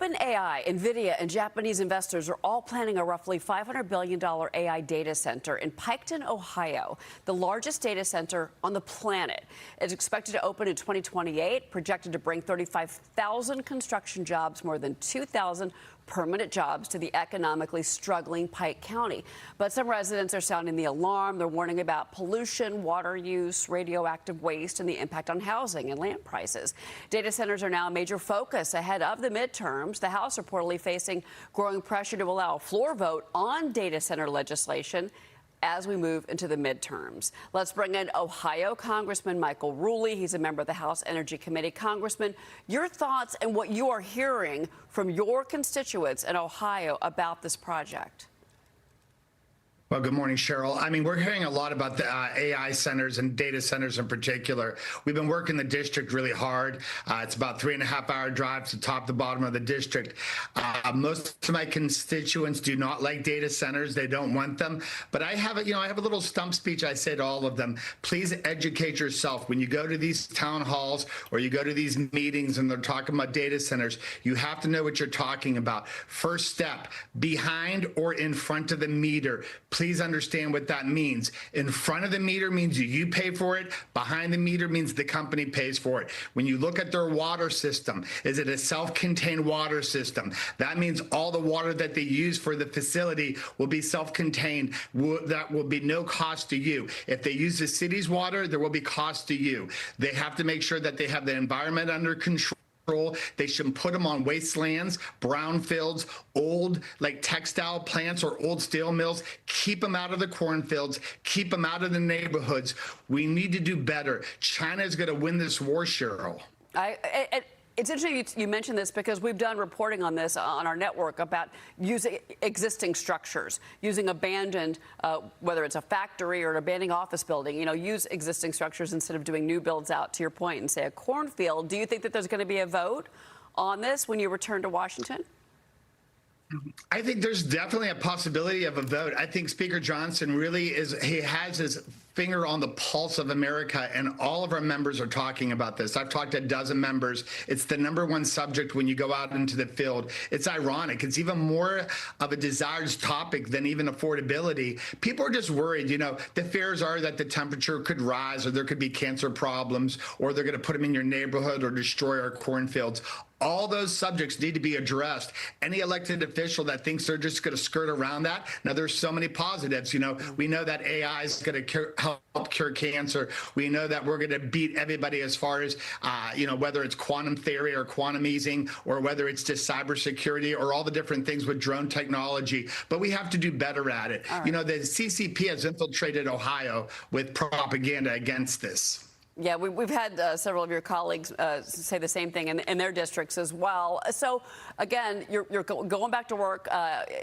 OpenAI, NVIDIA, and Japanese investors are all planning a roughly $500 billion AI data center in Piketon, Ohio, the largest data center on the planet. It's expected to open in 2028, projected to bring 35,000 construction jobs, more than 2,000 permanent jobs to the economically struggling Pike County. But some residents are sounding the alarm. They're warning about pollution, water use, radioactive waste, and the impact on housing and land prices. Data centers are now a major focus ahead of the midterms. The House reportedly facing growing pressure to allow a floor vote on data center legislation as we move into the midterms. Let's bring in Ohio Congressman Michael Rulli. He's a member of the House Energy Committee. Congressman, your thoughts and what you are hearing from your constituents in Ohio about this project. Well, good morning, Cheryl. I mean, we're hearing a lot about the AI centers and data centers in particular. We've been working the district really hard. It's about 3.5-hour drive to top to bottom of the district. Most of my constituents do not like data centers. They don't want them. But I have a little stump speech I say to all of them. Please educate yourself. When you go to these town halls or you go to these meetings and they're talking about data centers, you have to know what you're talking about. First step, behind or in front of the meter. Please understand what that means. In front of the meter means you pay for it. Behind the meter means the company pays for it. When you look at their water system, is it a self-contained water system? That means all the water that they use for the facility will be self-contained. That will be no cost to you. If they use the city's water, there will be cost to you. They have to make sure that they have the environment under control. They should put them on wastelands, brownfields, old textile plants or old steel mills. Keep them out of the cornfields. Keep them out of the neighborhoods. We need to do better. China is going to win this war, Cheryl. It's interesting you mentioned this because we've done reporting on this on our network about using existing structures, using abandoned, whether it's a factory or an abandoned office building, use existing structures instead of doing new builds out, to your point, and say a cornfield. Do you think that there's going to be a vote on this when you return to Washington? I think there's definitely a possibility of a vote. I think Speaker Johnson really he has his finger on the pulse of America, and all of our members are talking about this. I've talked to a dozen members. It's the #1 subject when you go out into the field. It's ironic. It's even more of a desired topic than even affordability. People are just worried. The fears are that the temperature could rise, or there could be cancer problems, or they're going to put them in your neighborhood or destroy our cornfields. All those subjects need to be addressed. Any elected official that thinks they're just going to skirt around that, now there's so many positives. We know that AI is going to help cure cancer. We know that we're going to beat everybody as far as, whether it's quantum theory or quantum easing, or whether it's just cybersecurity or all the different things with drone technology. But we have to do better at it. Right. The CCP has infiltrated Ohio with propaganda against this. Yeah, we've had several of your colleagues say the same thing in their districts as well. So, again, you're going back to work,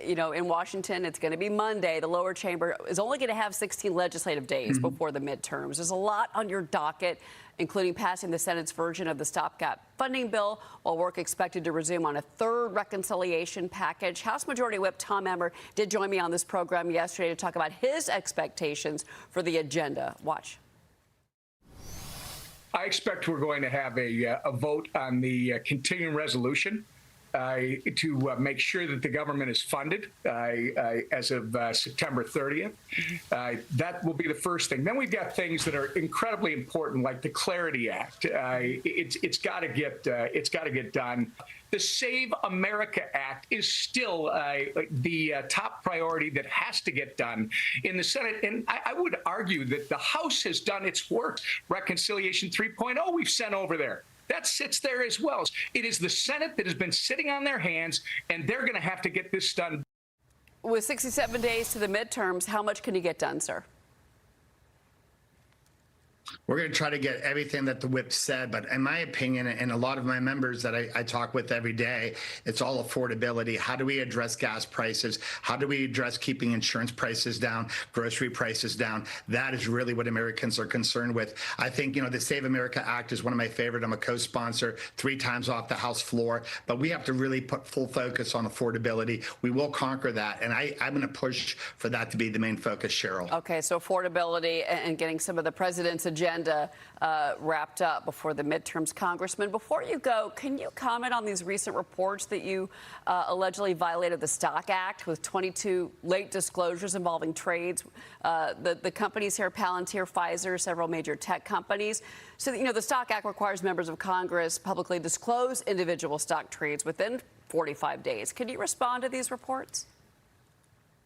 in Washington. It's going to be Monday. The lower chamber is only going to have 16 legislative days before the midterms. There's a lot on your docket, including passing the Senate's version of the stopgap funding bill, while work expected to resume on a third reconciliation package. House Majority Whip Tom Emmer did join me on this program yesterday to talk about his expectations for the agenda. Watch. I expect we're going to have a vote on the continuing resolution to make sure that the government is funded as of September 30th. That will be the first thing. Then we've got things that are incredibly important, like the Clarity Act. It's got to get done. The Save America Act is still the top priority that has to get done in the Senate. And I would argue that the House has done its work. Reconciliation 3.0 we've sent over there. That sits there as well. It is the Senate that has been sitting on their hands, and they're going to have to get this done. With 67 days to the midterms, how much can you get done, sir? We're going to try to get everything that the whip said, but in my opinion, and a lot of my members that I talk with every day, it's all affordability. How do we address gas prices? How do we address keeping insurance prices down, grocery prices down? That is really what Americans are concerned with. I think, the Save America Act is one of my favorite. I'm a co-sponsor 3 times off the House floor, but we have to really put full focus on affordability. We will conquer that, and I'm going to push for that to be the main focus, Cheryl. Okay, so affordability and getting some of the president's agenda agenda wrapped up before the midterms. Congressman, before you go, can you comment on these recent reports that you allegedly violated the Stock Act with 22 late disclosures involving trades? The companies here, Palantir, Pfizer, several major tech companies. So, the Stock Act requires members of Congress publicly disclose individual stock trades within 45 days. Can you respond to these reports?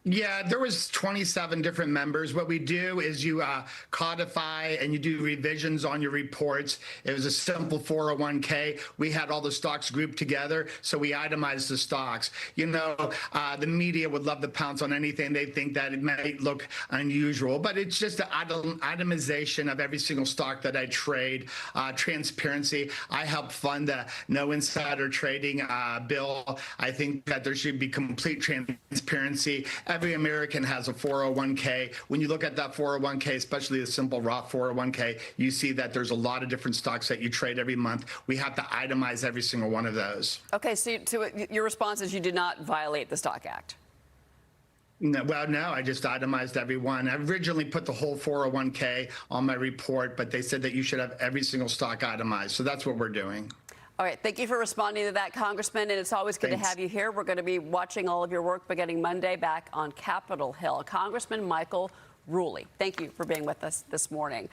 Yeah, there was 27 different members. What we do is you codify and you do revisions on your reports. It was a simple 401k. We had all the stocks grouped together, so we itemized the stocks. The media would love to pounce on anything they think that it might look unusual, but it's just an itemization of every single stock that I trade. Transparency. I help fund the no insider trading bill. I think that there should be complete transparency. Every American has a 401k. When you look at that 401k, especially a simple Roth 401k, you see that there's a lot of different stocks that you trade every month. We have to itemize every single one of those. Okay, so your response is you did not violate the Stock Act. No, I just itemized every one. I originally put the whole 401k on my report, but they said that you should have every single stock itemized. So that's what we're doing. All right. Thank you for responding to that, Congressman. And it's always good to have you here. We're going to be watching all of your work beginning Monday back on Capitol Hill. Congressman Michael Rulli, thank you for being with us this morning.